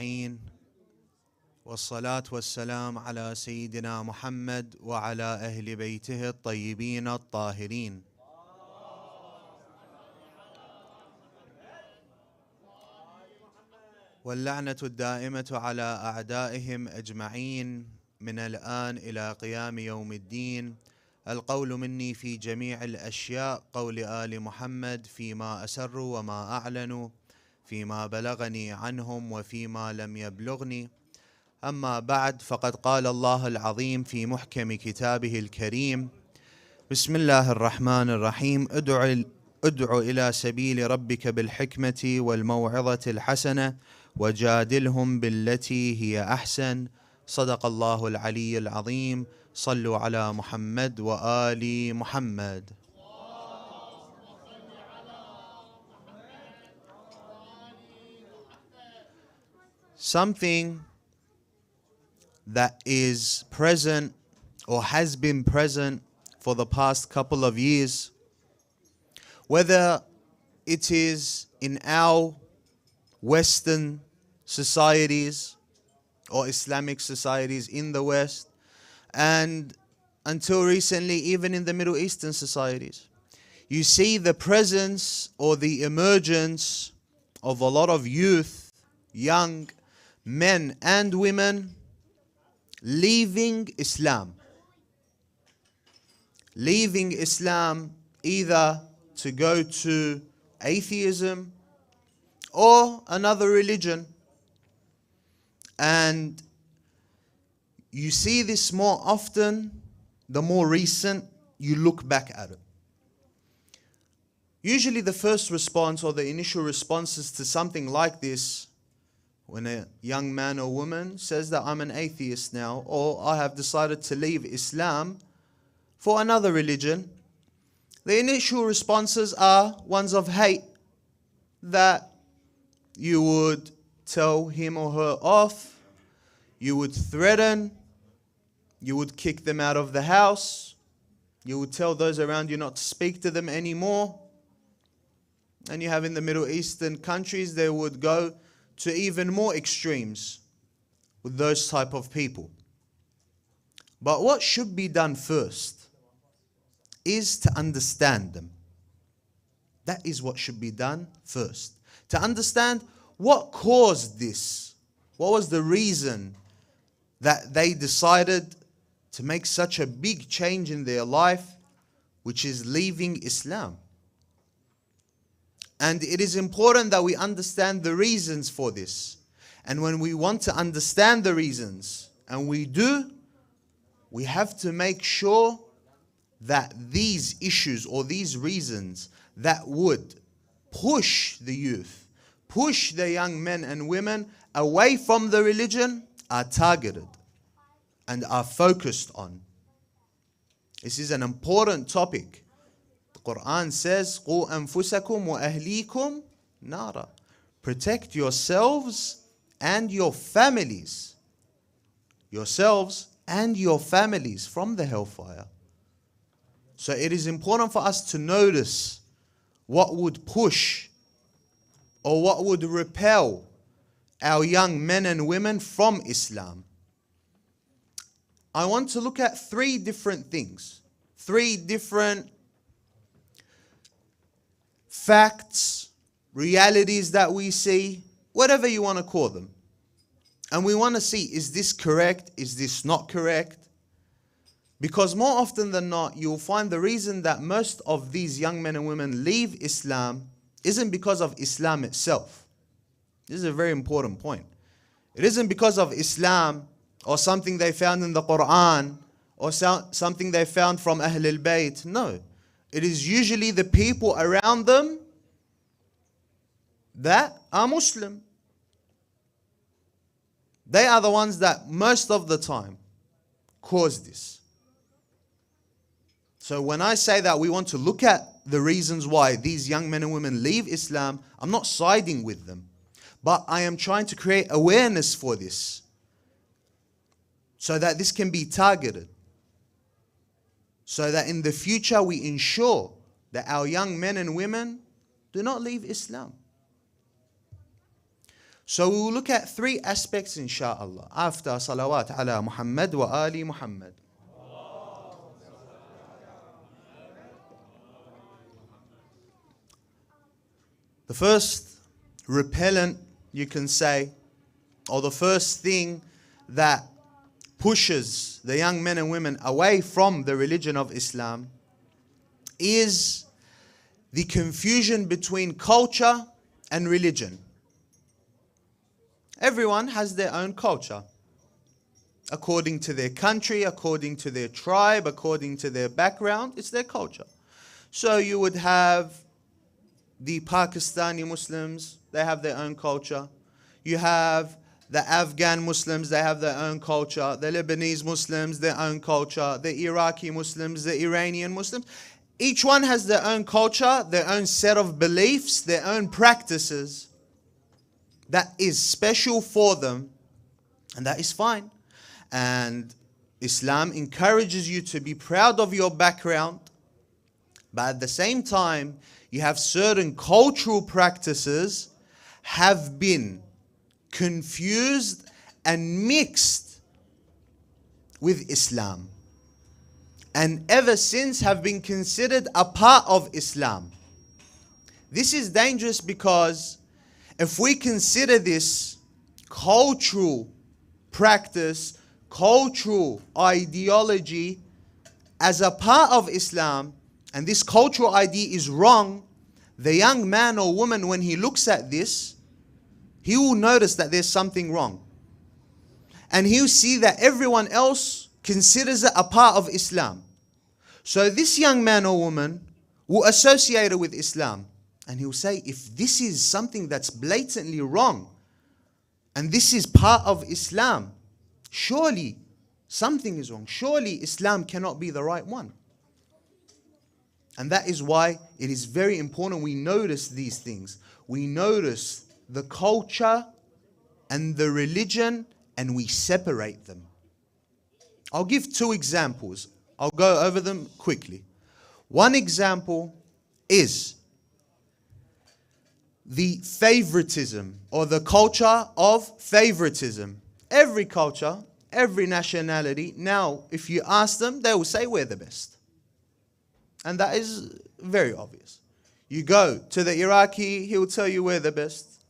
أجمعين والصلاة والسلام على سيدنا محمد وعلى أهل بيته الطيبين الطاهرين. واللعنة الدائمة على أعدائهم أجمعين من الآن إلى قيام يوم الدين. القول مني في جميع الأشياء قول آل محمد فيما أسروا وما أعلنوا، فيما بلغني عنهم وفيما لم يبلغني. أما بعد، فقد قال الله العظيم في محكم كتابه الكريم: بسم الله الرحمن الرحيم. ادع إلى سبيل ربك بالحكمة والموعظة الحسنة وجادلهم بالتي هي أحسن. صدق الله العلي العظيم. صلوا على محمد وآل محمد. Something that is present or has been present for the past couple of years, whether it is in our Western societies or Islamic societies in the West, and until recently even in the Middle Eastern societies, you see the presence or the emergence of a lot of youth, young men and women leaving Islam. Leaving Islam either to go to atheism or another religion. And you see this more often the more recent you look back at it. Usually the first response or the initial responses to something like this, when a young man or woman says that I'm an atheist now, or I have decided to leave Islam for another religion, the initial responses are ones of hate, that you would tell him or her off, you would threaten, you would kick them out of the house, you would tell those around you not to speak to them anymore. And you have in the Middle Eastern countries, they would go to even more extremes with those type of people. But what should be done first is to understand them. That is what should be done first. To understand what caused this. What was the reason that they decided to make such a big change in their life, which is leaving Islam. And it is important that we understand the reasons for this. And when we want to understand the reasons, and we do, we have to make sure that these issues or these reasons that would push the youth, push the young men and women away from the religion are targeted and are focused on. This is an important topic. The Quran says, قُوا أَنفُسَكُمْ وَأَهْلِيكُمْ نَارًا. Protect yourselves and your families. Yourselves and your families from the hellfire. So it is important for us to notice what would push or what would repel our young men and women from Islam. I want to look at three different things, three different facts, realities that we see, whatever you want to call them. And we want to see, is this correct? Is this not correct? Because more often than not, you'll find the reason that most of these young men and women leave Islam isn't because of Islam itself. This is a very important point. It isn't because of Islam or something they found in the Quran or something they found from Ahl al-Bayt. No. It is usually the people around them that are Muslim. They are the ones that most of the time cause this. So when I say that we want to look at the reasons why these young men and women leave Islam, I'm not siding with them. But I am trying to create awareness for this, so that this can be targeted. So that in the future we ensure that our young men and women do not leave Islam. So we will look at three aspects insha'Allah after salawat ala Muhammad wa ali Muhammad. The first repellent, you can say, or the first thing that pushes the young men and women away from the religion of Islam is the confusion between culture and religion. Everyone has their own culture, according to their country, according to their tribe, according to their background. It's their culture. So you would have the Pakistani Muslims, they have their own culture. You have the Afghan Muslims, they have their own culture. The Lebanese Muslims, their own culture. The Iraqi Muslims, the Iranian Muslims. Each one has their own culture, their own set of beliefs, their own practices that is special for them, and that is fine. And Islam encourages you to be proud of your background, but at the same time, you have certain cultural practices have been confused and mixed with Islam, and ever since have been considered a part of Islam. This is dangerous because if we consider this cultural practice, cultural ideology as a part of Islam, and this cultural idea is wrong, the young man or woman, when he looks at this, he will notice that there's something wrong. And he'll see that everyone else considers it a part of Islam. So this young man or woman will associate it with Islam. And he'll say, if this is something that's blatantly wrong, and this is part of Islam, surely something is wrong. Surely Islam cannot be the right one. And that is why it is very important we notice these things. We notice the culture and the religion, and we separate them. I'll give two examples. I'll go over them quickly. One example is the favoritism, or the culture of favoritism. Every culture, every nationality, now if you ask them, they will say we're the best. And that is very obvious. You go to the Iraqi, he will tell you we're the best.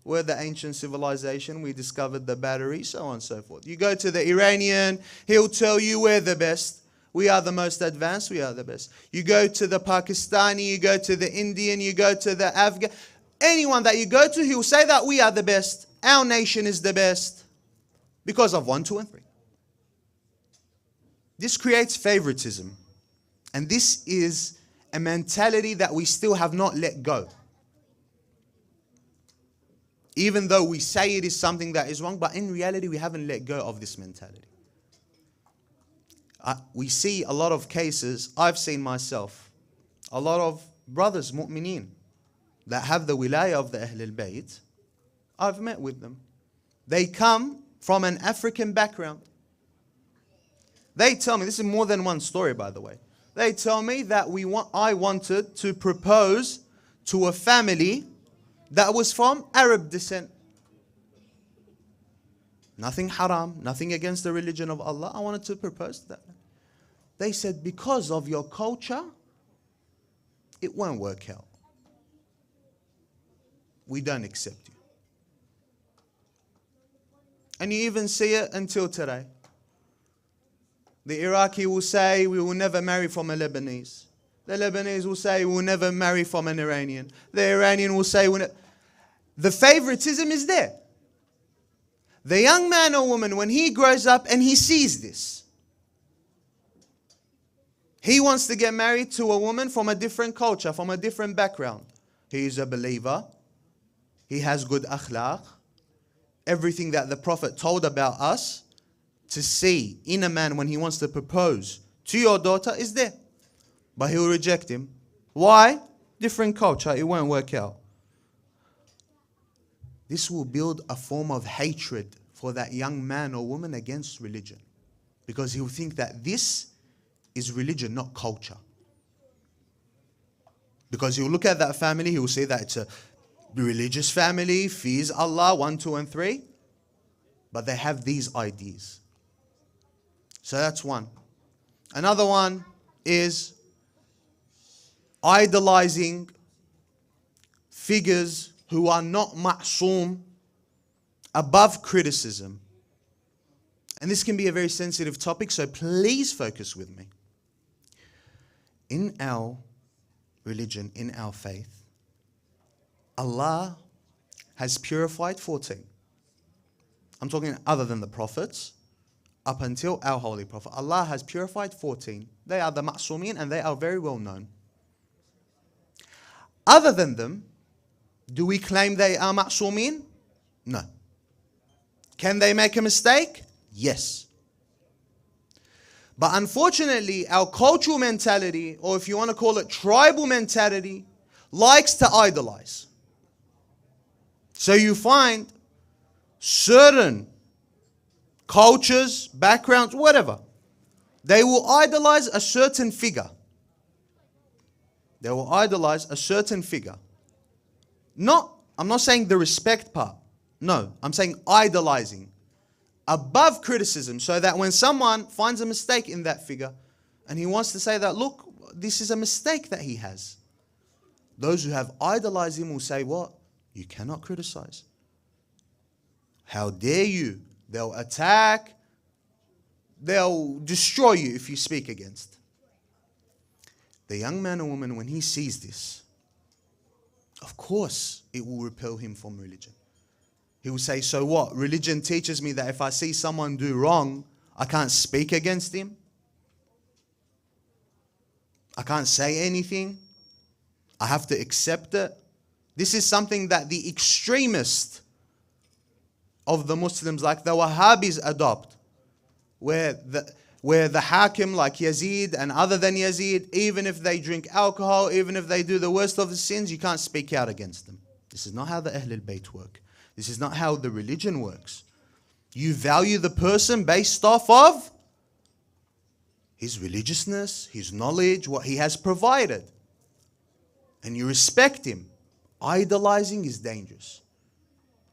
We're the ancient civilization, we discovered the battery, so on and so forth. You go to the Iranian, he'll tell you we're the best. We are the most advanced, we are the best. You go to the Pakistani, you go to the Indian, you go to the Afghan. Anyone that you go to, he will say that we are the best. Our nation is the best. Because of 1, 2, and 3. This creates favoritism. And this is a mentality that we still have not let go. Even though we say it is something that is wrong, but in reality we haven't let go of this mentality. We see a lot of cases, I've seen myself, a lot of brothers, mu'mineen, that have the wilayah of the Ahlul Bayt. I've met with them. They come from an African background. They tell me, this is more than one story by the way. They tell me that I wanted to propose to a family that was from Arab descent. Nothing haram, nothing against the religion of Allah. I wanted to propose to that. They said, because of your culture, it won't work out. We don't accept you. And you even see it until today. The Iraqi will say, we will never marry from a Lebanese. The Lebanese will say, we will never marry from an Iranian. The Iranian will say, the favoritism is there. The young man or woman, when he grows up and he sees this, he wants to get married to a woman from a different culture, from a different background. He is a believer. He has good akhlaq. Everything that the Prophet told about us to see in a man when he wants to propose to your daughter is there. But he will reject him. Why? Different culture, it won't work out. This will build a form of hatred for that young man or woman against religion. Because he will think that this is religion, not culture. Because he will look at that family, he will say that it's a religious family, fears Allah, 1, 2, and 3. But they have these ideas. So that's one. Another one is idolizing figures who are not ma'soom, above criticism. And this can be a very sensitive topic, so please focus with me. In our religion, in our faith, Allah has purified 14. I'm talking other than the prophets, up until our holy prophet. Allah has purified 14. They are the ma'soomeen and they are very well known. Other than them, do we claim they are ma'soomeen? No. Can they make a mistake? Yes. But unfortunately, our cultural mentality, or if you want to call it tribal mentality, likes to idolize. So you find certain cultures, backgrounds, whatever, they will idolize a certain figure. They will idolize a certain figure. I'm not saying the respect part. No, I'm saying idolizing. Above criticism, so that when someone finds a mistake in that figure and he wants to say that, look, this is a mistake that he has, those who have idolized him will say, what? You cannot criticize. How dare you? They'll attack. They'll destroy you if you speak against. The young man or woman, when he sees this, of course it will repel him from religion. He will say, so what? Religion teaches me that if I see someone do wrong, I can't speak against him. I can't say anything. I have to accept it. This is something that the extremists of the Muslims, like the Wahhabis, adopt. Where the Hakim, like Yazid and other than Yazid, even if they drink alcohol, even if they do the worst of the sins, you can't speak out against them. This is not how the Ahlul Bayt work. This is not how the religion works. You value the person based off of his religiousness, his knowledge, what he has provided. And you respect him. Idolizing is dangerous.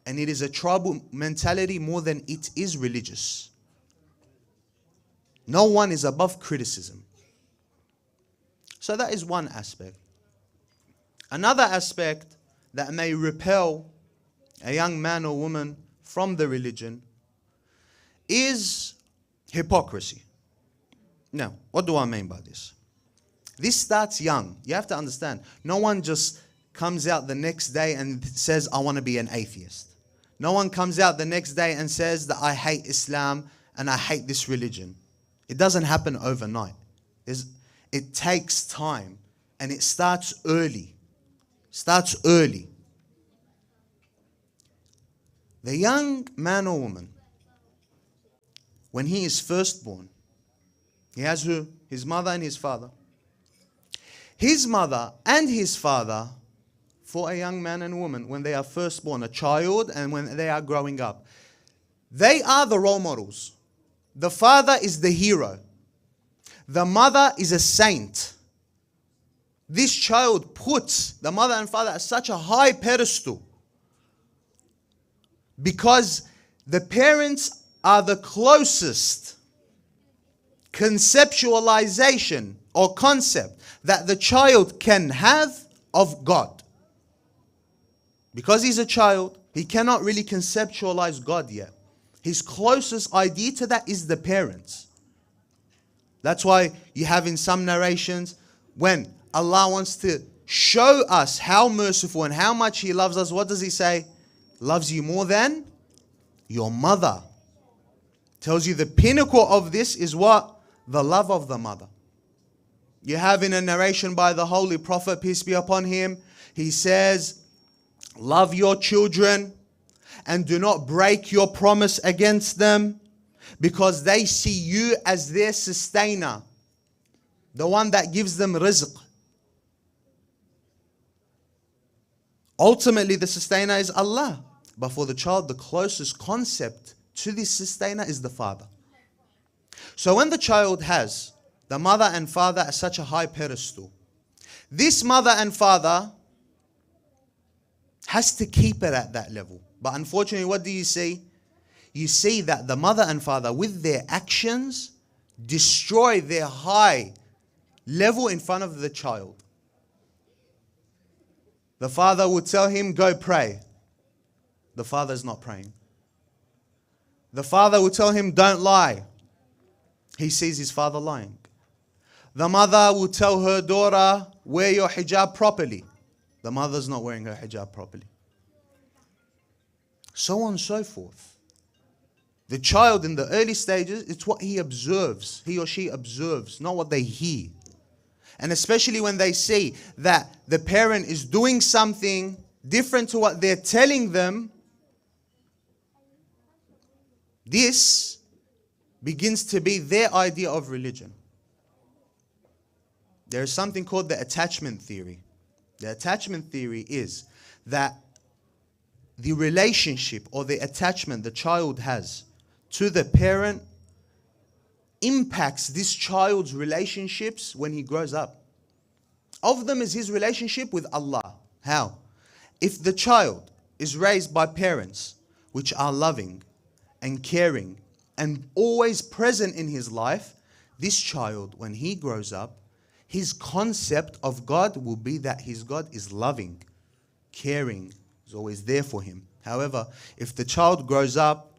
And it is a tribal mentality more than it is religious. No one is above criticism. So that is one aspect. Another aspect that may repel a young man or woman from the religion is hypocrisy. Now, what do I mean by this? This starts young. You have to understand, no one just comes out the next day and says, I want to be an atheist. No one comes out the next day and says that I hate Islam and I hate this religion. It doesn't happen overnight. It takes time and it starts early. Starts early. The young man or woman, when he is first born, he has who? His mother and his father. His mother and his father, for a young man and woman, when they are first born, a child, and when they are growing up, they are the role models. The father is the hero. The mother is a saint. This child puts the mother and father at such a high pedestal because the parents are the closest conceptualization or concept that the child can have of God. Because he's a child, he cannot really conceptualize God yet. His closest idea to that is the parents. That's why you have in some narrations, when Allah wants to show us how merciful and how much He loves us, what does He say? Loves you more than your mother. Tells you the pinnacle of this is what? The love of the mother. You have in a narration by the Holy Prophet, peace be upon him, he says, love your children and do not break your promise against them, because they see you as their sustainer, the one that gives them rizq. Ultimately, the sustainer is Allah. But for the child, the closest concept to this sustainer is the father. So when the child has the mother and father at such a high pedestal, this mother and father has to keep it at that level. But unfortunately, what do you see? You see that the mother and father, with their actions, destroy their high level in front of the child. The father would tell him, go pray. The father's not praying. The father would tell him, don't lie. He sees his father lying. The mother will tell her daughter, wear your hijab properly. The mother's not wearing her hijab properly. So on and so forth. The child in the early stages, it's what he observes. He or she observes, not what they hear. And especially when they see that the parent is doing something different to what they're telling them, this begins to be their idea of religion. There is something called the attachment theory. The attachment theory is that the relationship or the attachment the child has to the parent impacts this child's relationships when he grows up. Of them is his relationship with Allah. How? If the child is raised by parents which are loving and caring and always present in his life, this child, when he grows up, his concept of God will be that his God is loving, caring, is always there for him. However, if the child grows up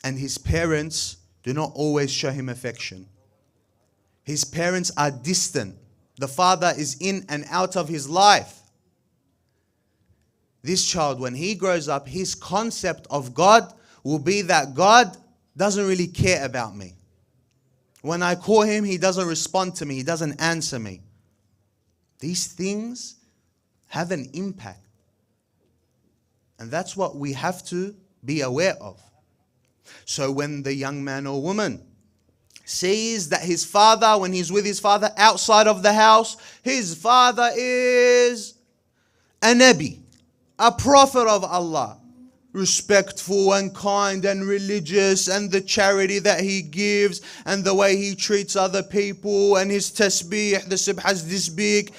and his parents do not always show him affection, his parents are distant, the father is in and out of his life, this child, when he grows up, his concept of God will be that God doesn't really care about me. When I call him, he doesn't respond to me, he doesn't answer me. These things have an impact. And that's what we have to be aware of. So when the young man or woman sees that his father, when he's with his father outside of the house, his father is a Nabi, a prophet of Allah, respectful and kind and religious, and the charity that he gives and the way he treats other people, and his tasbih, the subhas this big.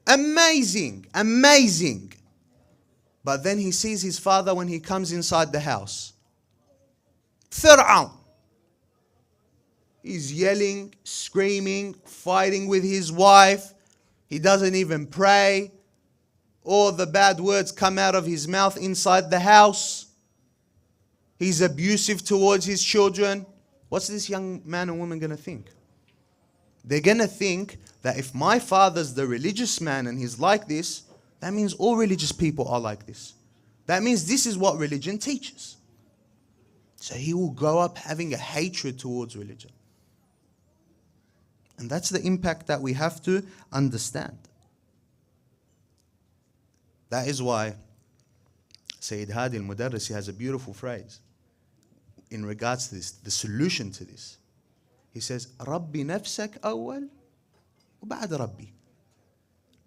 Amazing, amazing. But then he sees his father when he comes inside the house. Fir'aun. He's yelling, screaming, fighting with his wife. He doesn't even pray. All the bad words come out of his mouth inside the house. He's abusive towards his children. What's this young man and woman going to think? They're going to think that if my father's the religious man and he's like this, that means all religious people are like this. That means this is what religion teaches. So he will grow up having a hatred towards religion. And that's the impact that we have to understand. That is why Sayyid Hadi al-Mudarrisi has a beautiful phrase in regards to this, the solution to this. He says, Rabbi nafsak awwal, وبعد Rabbi.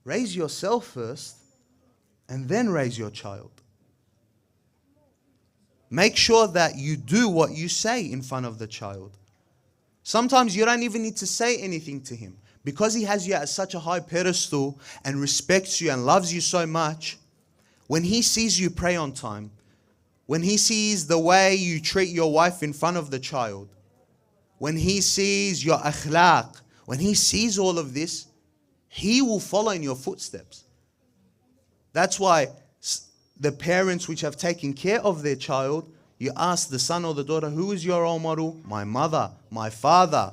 Raise yourself first and then raise your child. Make sure that you do what you say in front of the child. Sometimes you don't even need to say anything to him. Because he has you at such a high pedestal and respects you and loves you so much, when he sees you pray on time, when he sees the way you treat your wife in front of the child, when he sees your akhlaq, when he sees all of this, he will follow in your footsteps. That's why the parents which have taken care of their child, you ask the son or the daughter, who is your role model? My mother, my father.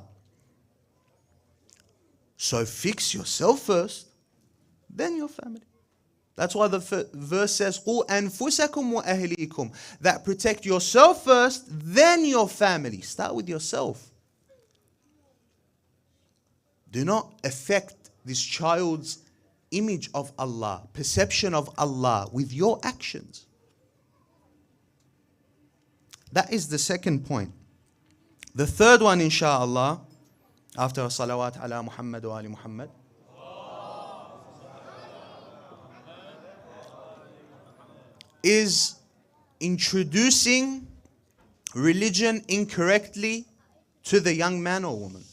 So fix yourself first, then your family. That's why the verse says, قُوا أَنفُسَكُمْ وَأَهْلِيكُمْ. That protect yourself first, then your family. Start with yourself. Do not affect this child's image of Allah, perception of Allah with your actions. That is the second point. The third one, inshallah, after salawat ala Muhammad wa ali Muhammad, is introducing religion incorrectly to the young man or woman.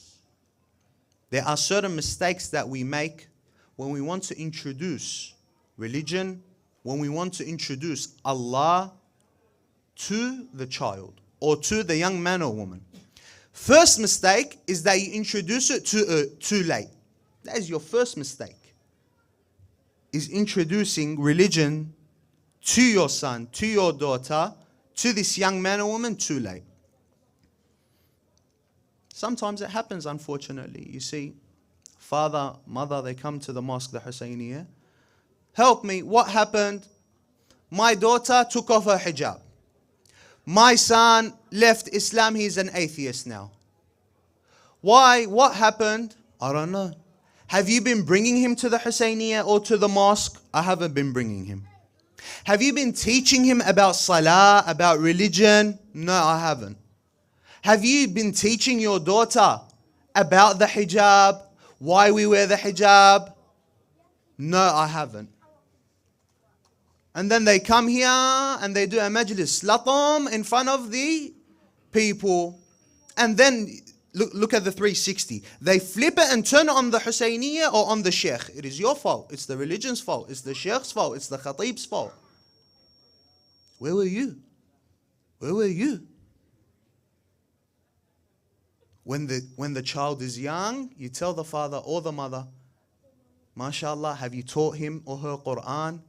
There are certain mistakes that we make when we want to introduce religion when we want to introduce Allah to the child or to the young man or woman. First mistake is that you introduce it too late. That is your first mistake. Is introducing religion to your son, to your daughter, to this young man or woman too late. Sometimes it happens, unfortunately. You see, father, mother, they come to the mosque, the Hussainyat. Help me, what happened? My daughter took off her hijab. My son left Islam, he's an atheist now. Why? What happened? I don't know. Have you been bringing him to the Hussainyat or to the mosque? I haven't been bringing him. Have you been teaching him about salah, about religion? No, I haven't. Have you been teaching your daughter about the hijab, why we wear the hijab? No, I haven't. And then they come here and they do a majlis latam in front of the people. And then look at the 360. They flip it and turn it on the Hussainyat or on the sheikh. It is your fault. It's the religion's fault. It's the sheikh's fault. It's the khatib's fault. Where were you? Where were you? When the child is young, you tell the father or the mother, MashaAllah, have you taught him or her Quran?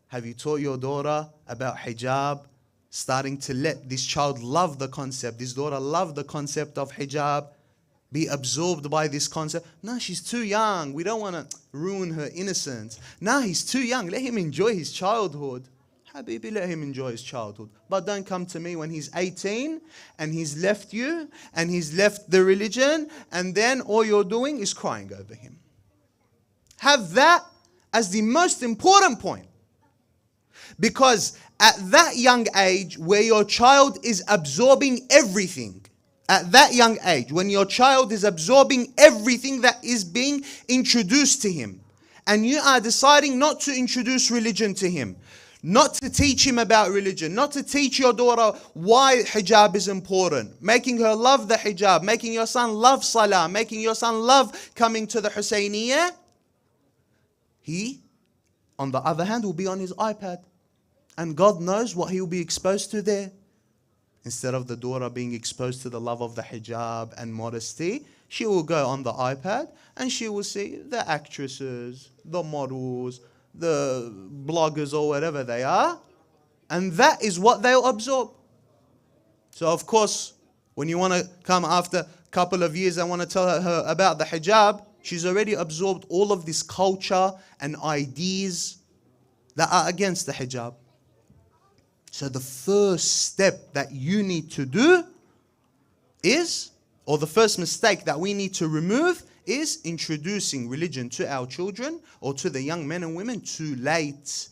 Have you taught your daughter about hijab? Starting to let this child love the concept, this daughter love the concept of hijab, be absorbed by this concept. No, she's too young. We don't want to ruin her innocence. No, he's too young. Let him enjoy his childhood. Habibi, let him enjoy his childhood. But don't come to me when he's 18 and he's left you and he's left the religion and then all you're doing is crying over him. Have that as the most important point. Because at that young age where your child is absorbing everything, at that young age when your child is absorbing everything that is being introduced to him, and you are deciding not to introduce religion to him, not to teach him about religion, not to teach your daughter why hijab is important, making her love the hijab, making your son love salah, making your son love coming to the Hussainyat, he, on the other hand, will be on his iPad. And God knows what he will be exposed to there. Instead of the daughter being exposed to the love of the hijab and modesty, she will go on the iPad and she will see the actresses, the models, the bloggers or whatever they are. And that is what they'll absorb. So of course, when you want to come after a couple of years and want to tell her about the hijab, she's already absorbed all of this culture and ideas that are against the hijab. So the first step that you need to do is, or the first mistake that we need to remove is introducing religion to our children or to the young men and women too late,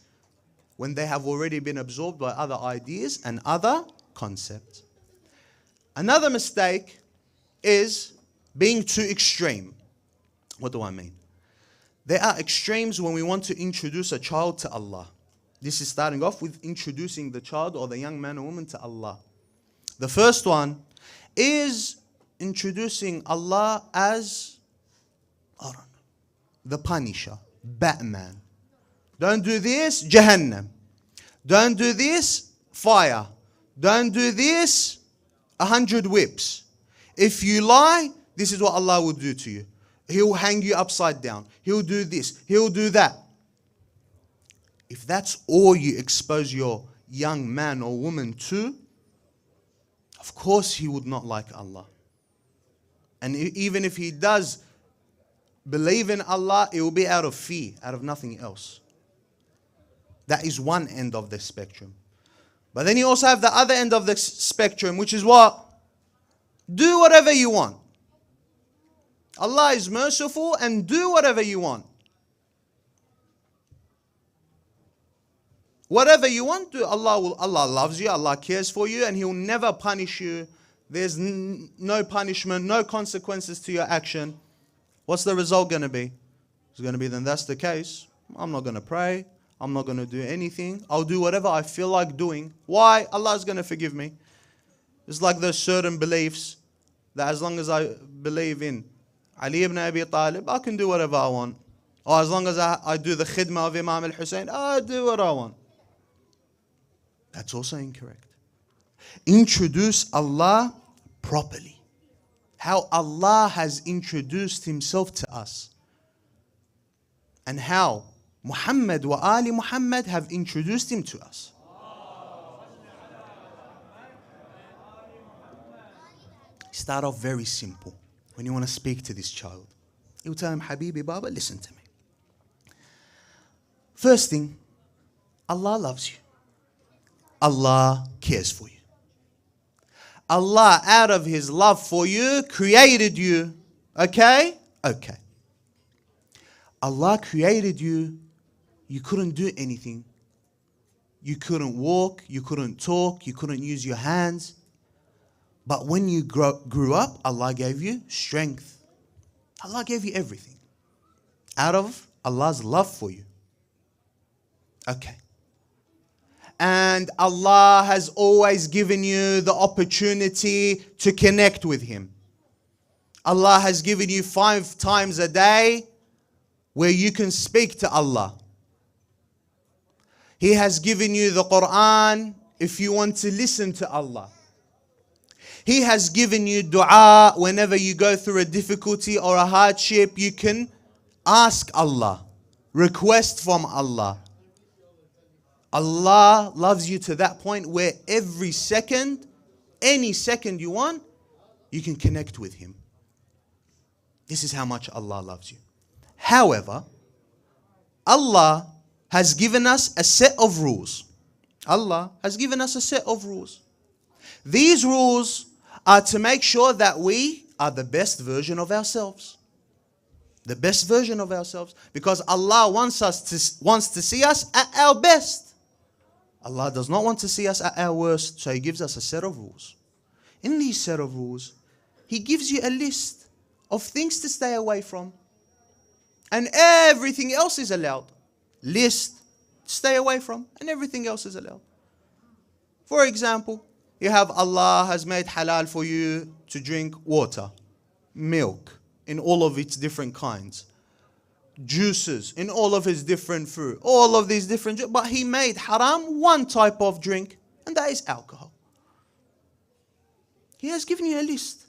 when they have already been absorbed by other ideas and other concepts. Another mistake is being too extreme. What do I mean? There are extremes when we want to introduce a child to Allah. This is starting off with introducing the child or the young man or woman to Allah. The first one is introducing Allah as, I don't know, the Punisher, Batman. Don't do this, Jahannam. Don't do this, fire. Don't do this, 100 whips. If you lie, this is what Allah will do to you. He'll hang you upside down. He'll do this. He'll do that. If that's all you expose your young man or woman to, of course he would not like Allah. And even if he does believe in Allah, it will be out of fear, out of nothing else. That is one end of the spectrum. But then you also have the other end of the spectrum, which is what? Do whatever you want. Allah is merciful and do whatever you want. Whatever you want to, Allah loves you, Allah cares for you, and He will never punish you. There's no punishment, no consequences to your action. What's the result going to be? It's going to be, then that's the case. I'm not going to pray. I'm not going to do anything. I'll do whatever I feel like doing. Why? Allah is going to forgive me. It's like those certain beliefs that as long as I believe in Ali ibn Abi Talib, I can do whatever I want. Oh, as long as I do the khidmah of Imam al-Hussein, I do what I want. That's also incorrect. Introduce Allah properly. How Allah has introduced Himself to us. And how Muhammad wa Ali Muhammad have introduced Him to us. Start off very simple. When you want to speak to this child, you tell him, Habibi Baba, listen to me. First thing, Allah loves you. Allah cares for you. Allah, out of His love for you, created you. Okay? Okay. Allah created you. You couldn't do anything. You couldn't walk. You couldn't talk. You couldn't use your hands. But when you grew up, Allah gave you strength. Allah gave you everything. Out of Allah's love for you. Okay. And Allah has always given you the opportunity to connect with Him. Allah has given you 5 times a day where you can speak to Allah. He has given you the Quran if you want to listen to Allah. He has given you dua whenever you go through a difficulty or a hardship. You can ask Allah, request from Allah. Allah loves you to that point where every second, any second you want, you can connect with Him. This is how much Allah loves you. However, Allah has given us a set of rules. Allah has given us a set of rules. These rules are to make sure that we are the best version of ourselves. The best version of ourselves. Because Allah wants to see us at our best. Allah does not want to see us at our worst. So He gives us a set of rules. In these set of rules, He gives you a list of things to stay away from. And everything else is allowed. List, stay away from, and everything else is allowed. For example, you have Allah has made halal for you to drink water, milk in all of its different kinds, juices in all of its different fruit, all of these different, but He made haram one type of drink, and that is alcohol. He has given you a list.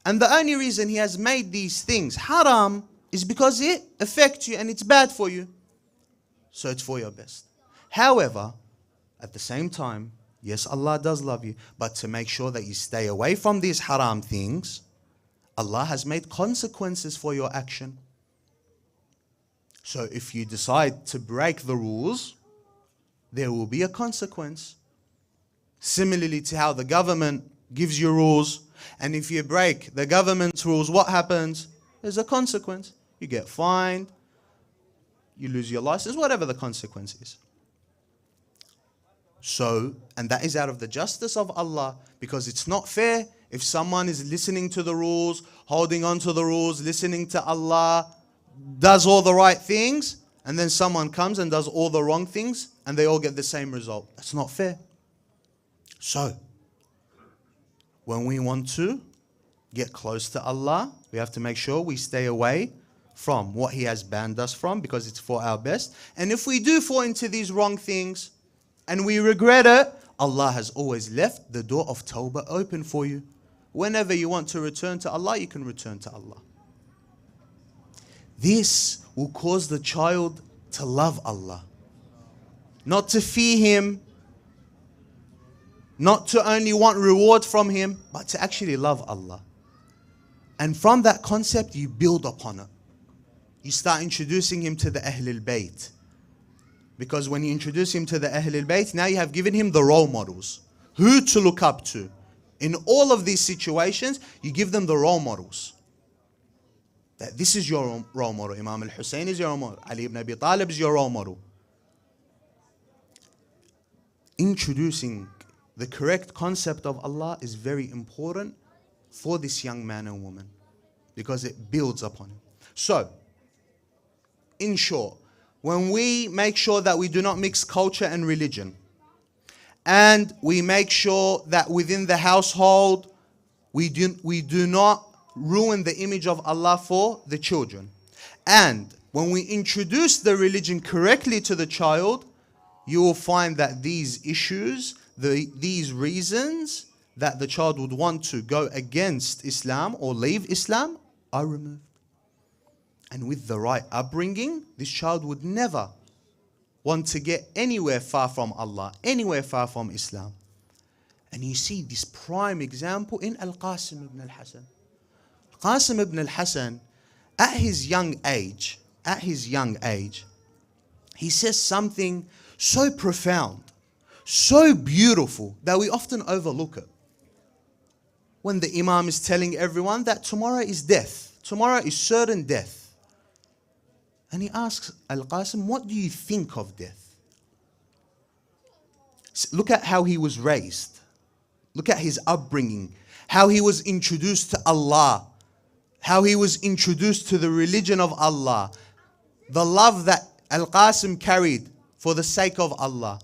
And the only reason He has made these things haram is because it affects you and it's bad for you. So it's for your best. However, at the same time, yes, Allah does love you, but to make sure that you stay away from these haram things, Allah has made consequences for your action. So if you decide to break the rules, there will be a consequence. Similarly to how the government gives you rules, and if you break the government's rules, what happens? There's a consequence. You get fined, you lose your license, whatever the consequence is. So, and that is out of the justice of Allah, because it's not fair if someone is listening to the rules, holding on to the rules, listening to Allah, does all the right things, and then someone comes and does all the wrong things, and they all get the same result. That's not fair. So, when we want to get close to Allah, we have to make sure we stay away from what He has banned us from, because it's for our best. And if we do fall into these wrong things and we regret it, Allah has always left the door of tawbah open for you. Whenever you want to return to Allah, you can return to Allah. This will cause the child to love Allah, not to fear Him, not to only want reward from Him, but to actually love Allah. And from that concept, you build upon it. You start introducing him to the Ahlul Bayt. Because when you introduce him to the Ahlul Bayt, now you have given him the role models. Who to look up to. In all of these situations, you give them the role models. That this is your role model. Imam al-Hussein is your role model. Ali ibn Abi Talib is your role model. Introducing the correct concept of Allah is very important for this young man and woman, because it builds upon him. So, in short, when we make sure that we do not mix culture and religion, and we make sure that within the household we do not ruin the image of Allah for the children, and when we introduce the religion correctly to the child, you will find that these issues, these reasons that the child would want to go against Islam or leave Islam are removed. And with the right upbringing, this child would never want to get anywhere far from Allah, anywhere far from Islam. And you see this prime example in Al-Qasim ibn al-Hasan. Qasim ibn al-Hasan, at his young age, he says something so profound, so beautiful, that we often overlook it. When the Imam is telling everyone that tomorrow is death, tomorrow is certain death. And he asks Al-Qasim, what do you think of death? Look at how he was raised. Look at his upbringing, how he was introduced to Allah, how he was introduced to the religion of Allah, the love that Al-Qasim carried for the sake of Allah.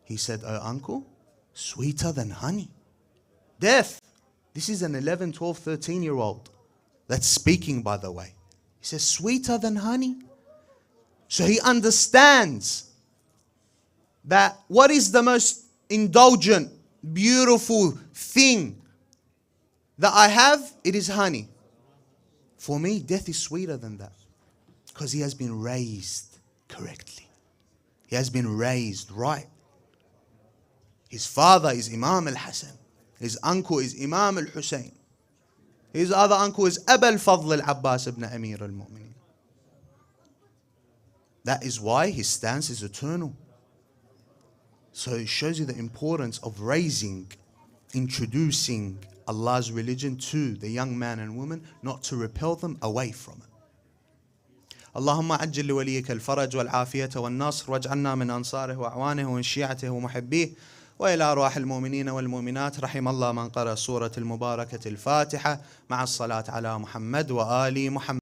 He said, oh uncle, sweeter than honey. Death. This is an 11, 12, 13-year-old that's speaking, by the way. He says, sweeter than honey. So he understands that what is the most indulgent, beautiful thing that I have? It is honey. For me, death is sweeter than that. Because he has been raised correctly. He has been raised right. His father is Imam al-Hasan. His uncle is Imam al-Hussein. His other uncle is Aba al-Fadl al-Abbas ibn Amir al-Mu'mineen. That is why his stance is eternal. So it shows you the importance of raising, introducing Allah's religion to the young man and woman, not to repel them away from it. اللهم عجل لوليك الفرج والعافية والنصر واجعلنا من أنصاره وأعوانه ومن شيعته ومحبيه وإلى أرواح المؤمنين والمؤمنات. رحم الله من قرأ سورة المباركة الفاتحة مع الصلاة على محمد وآل محمد.